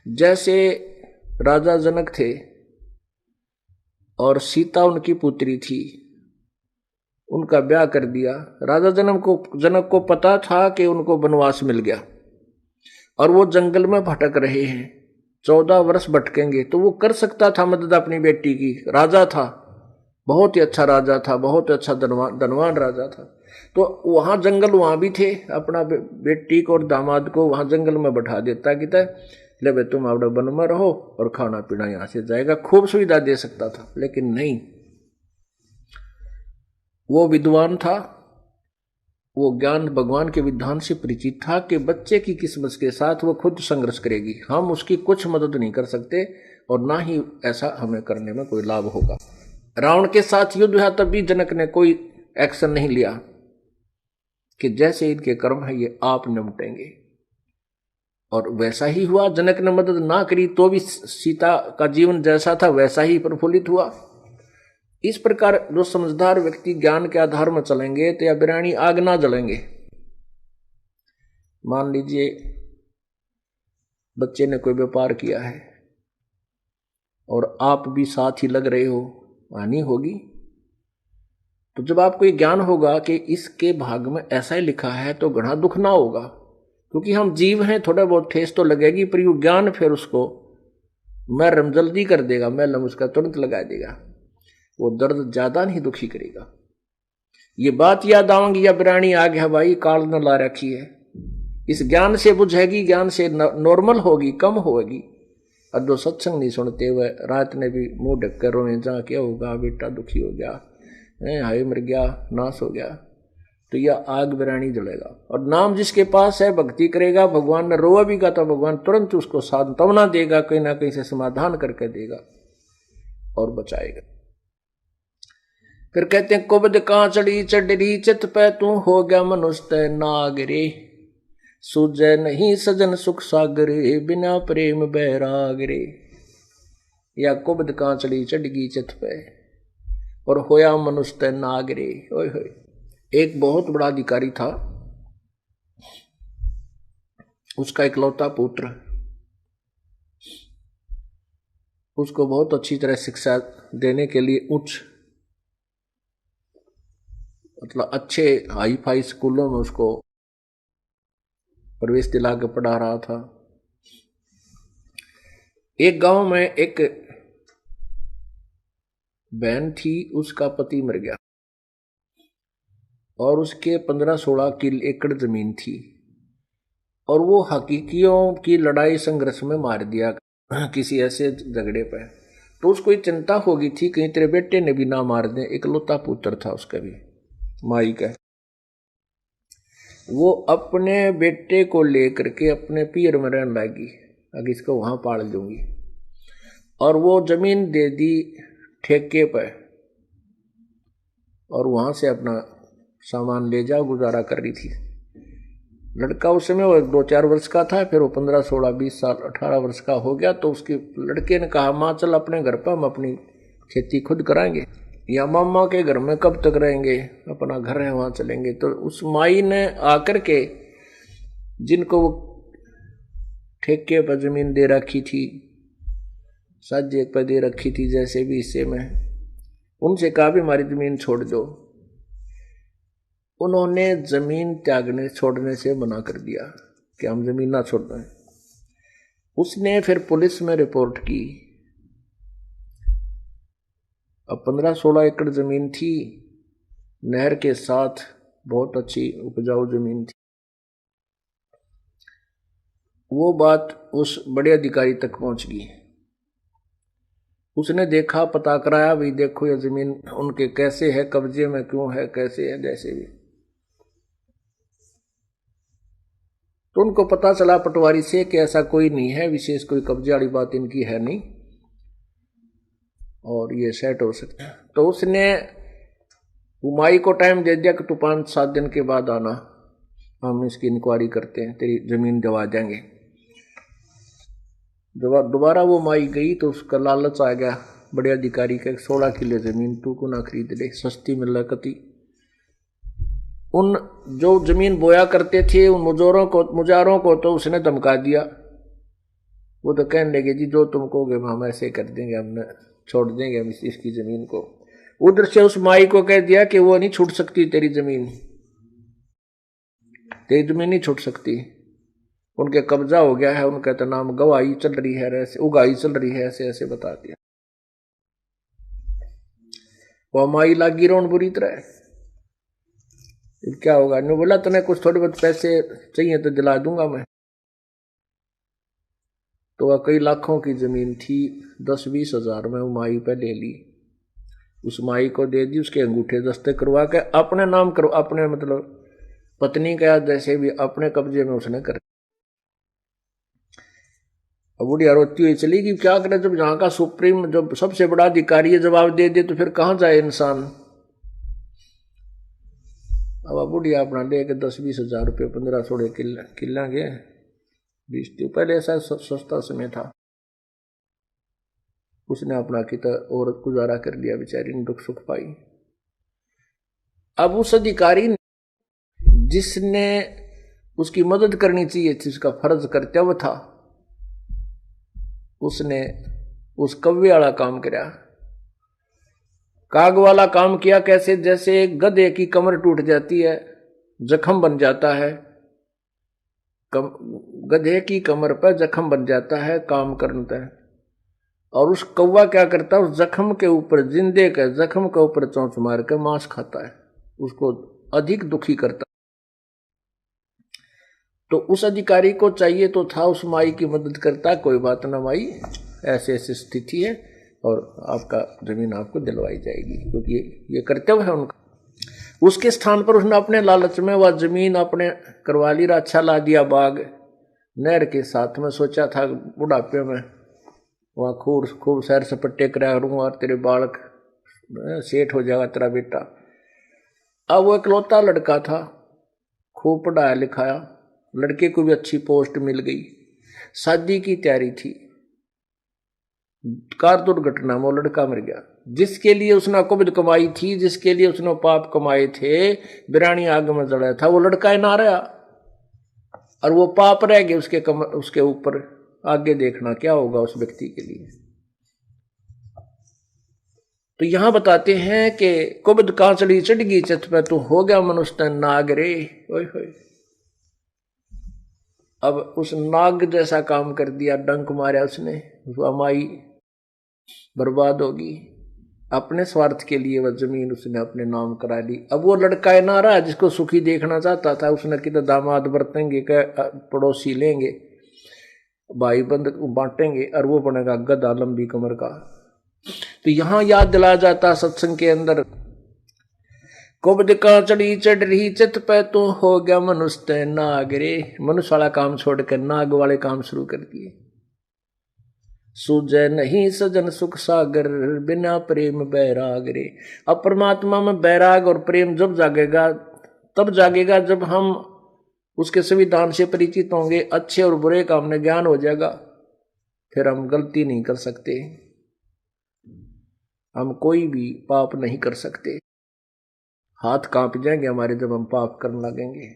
जैसे राजा जनक थे और सीता उनकी पुत्री थी, उनका ब्याह कर दिया। राजा जनक को पता था कि उनको वनवास मिल गया और वो जंगल में भटक रहे हैं, 14 वर्ष भटकेंगे, तो वो कर सकता था मदद अपनी बेटी की। राजा था, बहुत ही अच्छा राजा था, बहुत अच्छा धनवान राजा था। तो वहां जंगल वहां भी थे, अपना बेटी को और दामाद को वहां जंगल में बैठा देता कि ले भाई तुम अपने वन में रहो और खाना पीना यहां से जाएगा, खूब सुविधा दे सकता था। लेकिन नहीं, वो विद्वान था, वो ज्ञान भगवान के विधान से परिचित था कि बच्चे की किस्मत के साथ वो खुद संघर्ष करेगी, हम उसकी कुछ मदद नहीं कर सकते और ना ही ऐसा हमें करने में कोई लाभ होगा। रावण के साथ युद्ध हुआ तब भी जनक ने कोई एक्शन नहीं लिया कि जैसे इनके कर्म है ये आप निपटेंगे, और वैसा ही हुआ। जनक ने मदद ना करी तो भी सीता का जीवन जैसा था वैसा ही प्रफुल्लित हुआ। इस प्रकार जो समझदार व्यक्ति ज्ञान के आधार में चलेंगे तो या बिरानी आग ना जलेंगे। मान लीजिए बच्चे ने कोई व्यापार किया है और आप भी साथ ही लग रहे हो, हानि होगी। तो जब आपको ये ज्ञान होगा कि इसके भाग में ऐसा ही लिखा है तो घना दुख ना होगा, क्योंकि हम जीव हैं, थोड़ा बहुत ठेस तो लगेगी, पर यू ज्ञान फिर उसको मरहम जल्दी कर देगा, मरहम उसका तुरंत लगा देगा, वो दर्द ज्यादा नहीं दुखी करेगा। ये बात याद आवेंगी या बिरानी आ गया भाई काल न ला रखी है, इस ज्ञान से बुझेगी, ज्ञान से नॉर्मल होगी, कम होगी। और जो सत्संग नहीं सुनते हुए रात ने भी मुंह ढक कर रोए, जा क्या होगा बेटा दुखी हो गया, हाय मर गया, नाश हो गया, तो यह आग बिरानी जलेगा। और नाम जिसके पास है भक्ति करेगा, भगवान ने रोआ भी का तो भगवान तुरंत उसको सांत्वना देगा, कहीं ना कहीं से समाधान करके देगा और बचाएगा। फिर कहते हैं कुबद कांचड़ी चढ़ी चित पे तू हो गया मनुष्य नागरे, सूझे नहीं सजन सुख सागरे बिना प्रेम बैराग रे। या कुबद कांचड़ी चढ़ी चित पे और होया मनुष्य नागरे। ओए होए, एक बहुत बड़ा अधिकारी था, उसका इकलौता पुत्र, उसको बहुत अच्छी तरह शिक्षा देने के लिए उच्च मतलब अच्छे हाई फाई स्कूलों में उसको प्रवेश दिला के पढ़ा रहा था। एक गांव में एक बहन थी, उसका पति मर गया और उसके 15-16 एकड़ जमीन थी, और वो हकीकियों की लड़ाई संघर्ष में मार दिया किसी ऐसे झगड़े पर। तो उसको चिंता होगी थी कहीं तेरे बेटे ने भी ना मार दे, इकलौता पुत्र था उसका भी माई का। वो अपने बेटे को लेकर के अपने पियर में रहने लगी, अगर इसको वहां पाल दूंगी, और वो जमीन दे दी ठेके पर और वहां से अपना सामान ले जाओ गुजारा कर रही थी। लड़का उस समय वो 2-4 वर्ष का था, फिर वो 15, 16, 20 साल 18 वर्ष का हो गया। तो उसके लड़के ने कहा माँ चल अपने घर पर हम अपनी खेती खुद कराएंगे, या मामा के घर में कब तक रहेंगे, अपना घर है वहां चलेंगे। तो उस माई ने आकर के जिनको वो ठेके पर जमीन दे रखी थी, साझे पर दे रखी थी जैसे भी हिस्से में, उनसे कहा भी हमारी जमीन छोड़ दो। उन्होंने जमीन त्यागने छोड़ने से मना कर दिया कि हम जमीन ना छोड़ दें। उसने फिर पुलिस में रिपोर्ट की। अब 15-16 एकड़ जमीन थी, नहर के साथ बहुत अच्छी उपजाऊ जमीन थी। वो बात उस बड़े अधिकारी तक पहुंच गई। उसने देखा, पता कराया, भी देखो ये जमीन उनके कैसे है, कब्जे में क्यों है, कैसे है, जैसे भी। तो उनको पता चला पटवारी से कि ऐसा कोई नहीं है, विशेष कोई कब्जे वाली बात इनकी है नहीं और ये सेट हो सकता है। तो उसने उमाई को टाइम दे दिया कि तू 5-7 दिन के बाद आना, हम इसकी इंक्वायरी करते हैं, तेरी जमीन दिवा देंगे। दोबारा वो माई गई तो उसका लालच आ गया बड़े अधिकारी का, 16 किलो जमीन तू को ना खरीद ले, सस्ती मिल रहा कती। उन जो जमीन बोया करते थे उन मुजारों को तो उसने धमका दिया वो तो कहने लगे जी जो तुम कहोगे हम ऐसे कर देंगे, हमने छोड़ देंगे हम इसकी जमीन को। उधर से उस माई को कह दिया कि वो नहीं छूट सकती तेरी जमीन, तेरी जमीन नहीं छूट सकती, उनके कब्जा हो गया है, उनका तो नाम गवाही चल रही है, ऐसे उगाही चल रही है, ऐसे ऐसे बता दिया। वो माई लागी रोन बुरी तरह, क्या होगा? ने बोला तूने कुछ थोड़े बहुत पैसे चाहिए तो दिला दूंगा मैं। तो वह कई लाखों की जमीन थी, 10-20 हजार में वो माई पे ले ली, उस माई को दे दी, उसके अंगूठे दस्ते करवा के अपने नाम करो, अपने मतलब पत्नी का जैसे भी अपने कब्जे में उसने कर। अब बुढ़िया रोती हुई चली कि क्या करे, जब यहाँ का सुप्रीम जब सबसे बड़ा अधिकारी है जवाब दे दे तो फिर कहाँ जाए इंसान। अब बुढ़िया अपना ले के 10-20 हजार रुपये 15-16 किला गए 20 पहले ऐसा सस्ता समय था, उसने अपना किता और गुजारा कर दिया, बेचारी ने दुख सुख पाई। अब उस अधिकारी जिसने उसकी मदद करनी चाहिए थी, उसका फर्ज कर्तव्य था, उसने उस कव्वे वाला काम किया, काग वाला काम किया। कैसे? जैसे गधे की कमर टूट जाती है, जख्म बन जाता है, गधे की कमर पर जख्म बन जाता है काम करता है, और उस कौवा क्या करता है, उस जख्म के ऊपर, जिंदे के जख्म के ऊपर चोंच मार के मांस खाता है, उसको अधिक दुखी करता। तो उस अधिकारी को चाहिए तो था उस माई की मदद करता, कोई बात ना माई, ऐसे ऐसी स्थिति है और आपका जमीन आपको दिलवाई जाएगी, क्योंकि ये कर्तव्य है उनका। उसके स्थान पर उसने अपने लालच में वह जमीन अपने करवा ली, अच्छा ला दिया बाग नहर के साथ में, सोचा था बुढ़ापे में वहाँ खूब खूब सैर सपट्टे करा करूँगा और तेरे बालक सेठ हो जाएगा तेरा बेटा। अब वो इकलौता लड़का था, खूब पढ़ाया लिखाया, लड़के को भी अच्छी पोस्ट मिल गई, शादी की तैयारी थी, कार दुर्घटना में वो लड़का मर गया। जिसके लिए उसने कुबद कमाई थी, जिसके लिए उसने पाप कमाए थे, बिरानी आग में जड़ा था, वो लड़का ही ना रहा और वो पाप रह गए उसके ऊपर। आगे देखना क्या होगा उस व्यक्ति के लिए। तो यहां बताते हैं कि कुबद कांचड़ी चढ़ गई चत पे, तो हो गया मनुष्य नाग रे, ओए होए। अब उस नाग जैसा काम कर दिया, डंक मारा उसने, अमाई बर्बाद होगी। अपने स्वार्थ के लिए वह जमीन उसने अपने नाम करा ली। अब वो लड़का है ना रहा जिसको सुखी देखना चाहता था, उसने कितना दामाद बरतेंगे, पड़ोसी लेंगे, भाई बंद बांटेंगे, और वो बनेगा गधा लंबी कमर का। तो यहां याद दिलाया जाता सत्संग के अंदर, कुबद कांचड़ी चढ़ रही चित पे, तो हो गया मनुष्य नाग रे। मनुष्य वाला काम छोड़कर नाग वाले काम शुरू कर दिए। सूझे नहीं सजन सुख सागर, बिना प्रेम बैराग रे। अब परमात्मा में बैराग और प्रेम जब जागेगा, तब जागेगा जब हम उसके संविधान से परिचित होंगे, अच्छे और बुरे का हमने ज्ञान हो जाएगा, फिर हम गलती नहीं कर सकते, हम कोई भी पाप नहीं कर सकते। हाथ कांप जाएंगे हमारे जब हम पाप करने लगेंगे।